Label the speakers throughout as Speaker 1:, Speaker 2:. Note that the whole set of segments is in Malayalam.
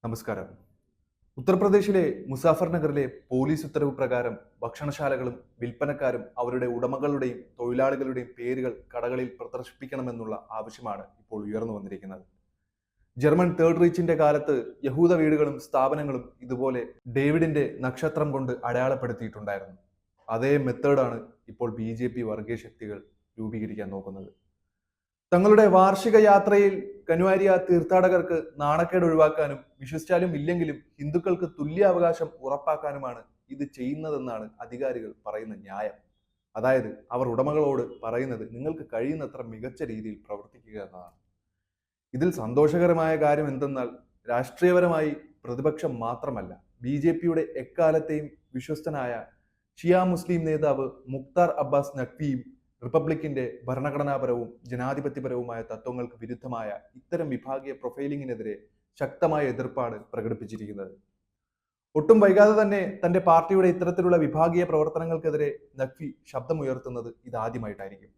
Speaker 1: നമസ്കാരം. ഉത്തർപ്രദേശിലെ മുസാഫർ നഗറിലെ പോലീസ് ഉത്തരവ് പ്രകാരം ഭക്ഷണശാലകളും വിൽപ്പനക്കാരും അവരുടെ ഉടമകളുടെയും തൊഴിലാളികളുടെയും പേരുകൾ കടകളിൽ പ്രദർശിപ്പിക്കണമെന്നുള്ള ആവശ്യമാണ് ഇപ്പോൾ ഉയർന്നു വന്നിരിക്കുന്നത്. ജർമ്മൻ തേർഡ് റീച്ചിന്റെ കാലത്ത് യഹൂദ വീടുകളും സ്ഥാപനങ്ങളും ഇതുപോലെ ഡേവിഡിന്റെ നക്ഷത്രം കൊണ്ട് അടയാളപ്പെടുത്തിയിട്ടുണ്ടായിരുന്നു. അതേ മെത്തേഡാണ് ഇപ്പോൾ ബി വർഗീയ ശക്തികൾ രൂപീകരിക്കാൻ നോക്കുന്നത്. തങ്ങളുടെ വാർഷിക യാത്രയിൽ കനുവാരിയ തീർത്ഥാടകർക്ക് നാണക്കേട് ഒഴിവാക്കാനും വിശ്വസിച്ചാലും ഇല്ലെങ്കിലും ഹിന്ദുക്കൾക്ക് തുല്യാവകാശം ഉറപ്പാക്കാനുമാണ് ഇത് ചെയ്യുന്നതെന്നാണ് അധികാരികൾ പറയുന്ന ന്യായം. അതായത് അവർ ഉടമകളോട് പറയുന്നത് നിങ്ങൾക്ക് കഴിയുന്നത്ര മികച്ച രീതിയിൽ പ്രവർത്തിക്കുക എന്നതാണ്. ഇതിൽ സന്തോഷകരമായ കാര്യം എന്തെന്നാൽ രാഷ്ട്രീയപരമായി പ്രതിപക്ഷം മാത്രമല്ല ബി എക്കാലത്തെയും വിശ്വസ്തനായ ഷിയ മുസ്ലിം നേതാവ് മുക്താർ അബ്ബാസ് നഖ്വിയും റിപ്പബ്ലിക്കിന്റെ ഭരണഘടനാപരവും ജനാധിപത്യപരവുമായ തത്വങ്ങൾക്ക് വിരുദ്ധമായ ഇത്തരം വിഭാഗീയ പ്രൊഫൈലിങ്ങിനെതിരെ ശക്തമായ എതിർപ്പാണ് പ്രകടിപ്പിച്ചിരിക്കുന്നത്. ഒട്ടും വൈകാതെ തന്നെ തന്റെ പാർട്ടിയുടെ ഇത്തരത്തിലുള്ള വിഭാഗീയ പ്രവർത്തനങ്ങൾക്കെതിരെ നഖ്വി ശബ്ദമുയർത്തുന്നത് ഇതാദ്യമായിട്ടായിരിക്കും.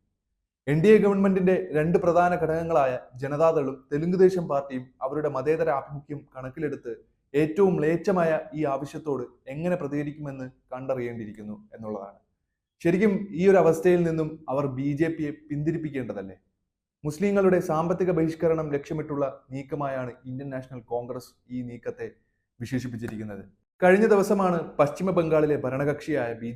Speaker 1: എൻ ഗവൺമെന്റിന്റെ രണ്ട് പ്രധാന ഘടകങ്ങളായ ജനതാദളും തെലുങ്കുദേശം പാർട്ടിയും അവരുടെ മതേതര ആഭിമുഖ്യം കണക്കിലെടുത്ത് ഏറ്റവും മ്ലേച്ഛമായ ഈ ആവശ്യത്തോട് എങ്ങനെ പ്രതികരിക്കുമെന്ന് കണ്ടറിയേണ്ടിയിരിക്കുന്നു എന്നുള്ളതാണ്. ശരിക്കും ഈ ഒരു അവസ്ഥയിൽ നിന്നും അവർ ബി പിന്തിരിപ്പിക്കേണ്ടതല്ലേ? മുസ്ലിങ്ങളുടെ സാമ്പത്തിക ബഹിഷ്കരണം ലക്ഷ്യമിട്ടുള്ള നീക്കമായാണ് ഇന്ത്യൻ നാഷണൽ കോൺഗ്രസ് ഈ നീക്കത്തെ വിശേഷിപ്പിച്ചിരിക്കുന്നത്. കഴിഞ്ഞ ദിവസമാണ് പശ്ചിമ ബംഗാളിലെ ഭരണകക്ഷിയായ ബി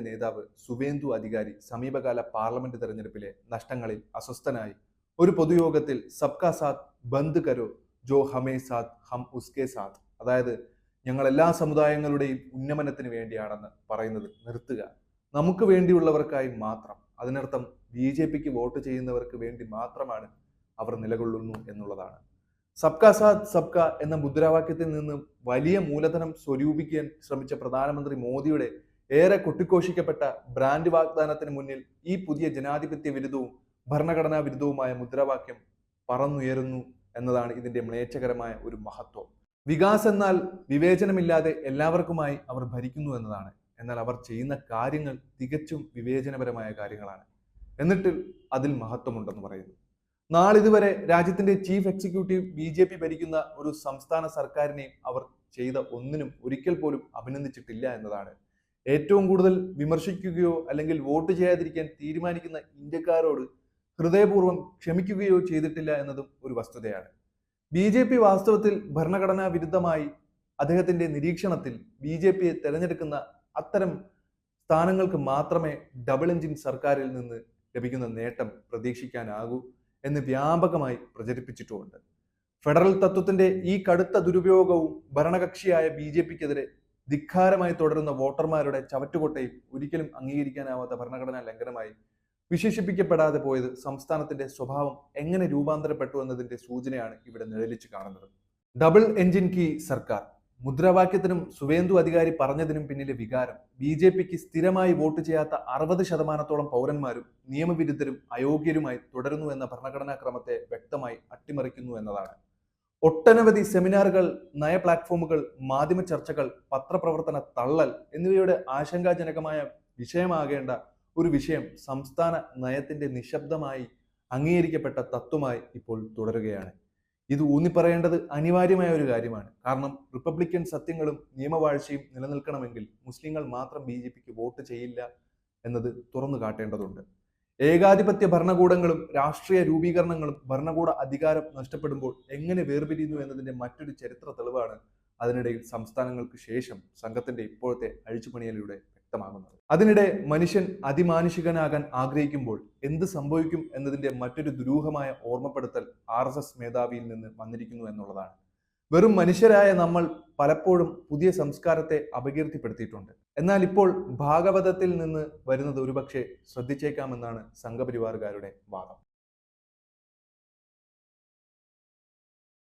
Speaker 1: നേതാവ് സുവേന്ദു അധികാരി സമീപകാല പാർലമെന്റ് തെരഞ്ഞെടുപ്പിലെ നഷ്ടങ്ങളിൽ അസ്വസ്ഥനായി ഒരു പൊതുയോഗത്തിൽ സബ്കാ സാത്ത് ബന്ദ് കരോ ജോ ഹമേ സാത്ത് ഹം ഉസ്കെ സാത്ത്, അതായത് ഞങ്ങൾ എല്ലാ സമുദായങ്ങളുടെയും ഉന്നമനത്തിന് വേണ്ടിയാണെന്ന് പറയുന്നത് നിർത്തുക, നമുക്ക് വേണ്ടിയുള്ളവർക്കായി മാത്രം, അതിനർത്ഥം ബി വോട്ട് ചെയ്യുന്നവർക്ക് വേണ്ടി മാത്രമാണ് അവർ നിലകൊള്ളുന്നു എന്നുള്ളതാണ്. സബ്കാ സാത്ത് സബ്കാ എന്ന മുദ്രാവാക്യത്തിൽ നിന്ന് വലിയ മൂലധനം സ്വരൂപിക്കാൻ ശ്രമിച്ച പ്രധാനമന്ത്രി മോദിയുടെ ഏറെ കൊട്ടിഘോഷിക്കപ്പെട്ട ബ്രാൻഡ് വാഗ്ദാനത്തിന് മുന്നിൽ ഈ പുതിയ ജനാധിപത്യ വിരുദ്ധവും ഭരണഘടനാ വിരുദ്ധവുമായ മുദ്രാവാക്യം പറന്നുയരുന്നു എന്നതാണ് ഇതിന്റെ മ്ലേച്ഛകരമായ ഒരു മഹത്വം. വികാസ് എന്നാൽ വിവേചനമില്ലാതെ എല്ലാവർക്കുമായി അവർ ഭരിക്കുന്നു എന്നതാണ്. എന്നാൽ അവർ ചെയ്യുന്ന കാര്യങ്ങൾ തികച്ചും വിവേചനപരമായ കാര്യങ്ങളാണ്. എന്നിട്ട് അതിൽ മഹത്വമുണ്ടെന്ന് പറയുന്നു. നാളിതുവരെ രാജ്യത്തിന്റെ ചീഫ് എക്സിക്യൂട്ടീവ് ബി ഭരിക്കുന്ന ഒരു സംസ്ഥാന സർക്കാരിനെയും അവർ ചെയ്ത ഒന്നിനും ഒരിക്കൽ പോലും അഭിനന്ദിച്ചിട്ടില്ല എന്നതാണ്. ഏറ്റവും കൂടുതൽ വിമർശിക്കുകയോ അല്ലെങ്കിൽ വോട്ട് ചെയ്യാതിരിക്കാൻ തീരുമാനിക്കുന്ന ഇന്ത്യക്കാരോട് ഹൃദയപൂർവ്വം ക്ഷമിക്കുകയോ ചെയ്തിട്ടില്ല എന്നതും ഒരു വസ്തുതയാണ്. ബി വാസ്തവത്തിൽ ഭരണഘടനാ വിരുദ്ധമായി അദ്ദേഹത്തിന്റെ നിരീക്ഷണത്തിൽ ബി തെരഞ്ഞെടുക്കുന്ന അത്തരം സ്ഥാനങ്ങൾക്ക് മാത്രമേ ഡബിൾ എഞ്ചിൻ സർക്കാരിൽ നിന്ന് ലഭിക്കുന്ന നേട്ടം പ്രതീക്ഷിക്കാനാകൂ എന്ന് വ്യാപകമായി പ്രചരിപ്പിച്ചിട്ടുമുണ്ട്. ഫെഡറൽ തത്വത്തിന്റെ ഈ കടുത്ത ദുരുപയോഗവും ഭരണകക്ഷിയായ ബി ധിക്കാരമായി തുടരുന്ന വോട്ടർമാരുടെ ചവറ്റുകൊട്ടയും ഒരിക്കലും അംഗീകരിക്കാനാവാത്ത ഭരണഘടനാ ലംഘനമായി വിശേഷിപ്പിക്കപ്പെടാതെ പോയത് സംസ്ഥാനത്തിന്റെ സ്വഭാവം എങ്ങനെ രൂപാന്തരപ്പെട്ടു എന്നതിന്റെ സൂചനയാണ് ഇവിടെ നിഴലിച്ചു കാണുന്നത്. ഡബിൾ എഞ്ചിൻ കീ സർക്കാർ മുദ്രാവാക്യത്തിനും സുവേന്ദു അധികാരി പറഞ്ഞതിനും പിന്നിലെ വികാരം ബി സ്ഥിരമായി വോട്ട് ചെയ്യാത്ത 60% പൗരന്മാരും നിയമവിരുദ്ധരും അയോഗ്യരുമായി തുടരുന്നു എന്ന ഭരണഘടനാ ക്രമത്തെ വ്യക്തമായി അട്ടിമറിക്കുന്നു എന്നതാണ്. ഒട്ടനവധി സെമിനാറുകൾ, നയ പ്ലാറ്റ്ഫോമുകൾ, മാധ്യമ ചർച്ചകൾ, പത്രപ്രവർത്തന തള്ളൽ എന്നിവയുടെ ആശങ്കാജനകമായ വിഷയമാകേണ്ട ഒരു വിഷയം സംസ്ഥാന നയത്തിന്റെ നിശബ്ദമായി അംഗീകരിക്കപ്പെട്ട തത്വമായി ഇപ്പോൾ തുടരുകയാണ്. ഇത് ഊന്നിപ്പറയേണ്ടത് അനിവാര്യമായ ഒരു കാര്യമാണ്. കാരണം റിപ്പബ്ലിക്കൻ സത്യങ്ങളും നിയമവാഴ്ചയും നിലനിൽക്കണമെങ്കിൽ മുസ്ലിങ്ങൾ മാത്രം ബി വോട്ട് ചെയ്യില്ല എന്നത് തുറന്നു കാട്ടേണ്ടതുണ്ട്. ഏകാധിപത്യ ഭരണകൂടങ്ങളും രാഷ്ട്രീയ രൂപീകരണങ്ങളും ഭരണകൂട അധികാരം നഷ്ടപ്പെടുമ്പോൾ എങ്ങനെ വേർപിരിയുന്നു എന്നതിന്റെ മറ്റൊരു ചരിത്ര തെളിവാണ് അതിനിടയിൽ സംസ്ഥാനങ്ങൾക്ക് ശേഷം സംഘത്തിന്റെ ഇപ്പോഴത്തെ അഴിച്ചുപണിയിലൂടെ വ്യക്തമാകുന്നത്. അതിനിടെ മനുഷ്യൻ അതിമാനുഷികനാകാൻ ആഗ്രഹിക്കുമ്പോൾ എന്ത് സംഭവിക്കും എന്നതിന്റെ മറ്റൊരു ദുരൂഹമായ ഓർമ്മപ്പെടുത്തൽ RSS മേധാവിയിൽ നിന്ന് വന്നിരിക്കുന്നു എന്നുള്ളതാണ്. വെറും മനുഷ്യരായ നമ്മൾ പലപ്പോഴും പുതിയ സംസ്കാരത്തെ അപകീർത്തിപ്പെടുത്തിയിട്ടുണ്ട്. എന്നാൽ ഇപ്പോൾ ഭാഗവതത്തിൽ നിന്ന് വരുന്നത് ഒരുപക്ഷെ ശ്രദ്ധിച്ചേക്കാമെന്നാണ് സംഘപരിവാറുകാരുടെ വാദം.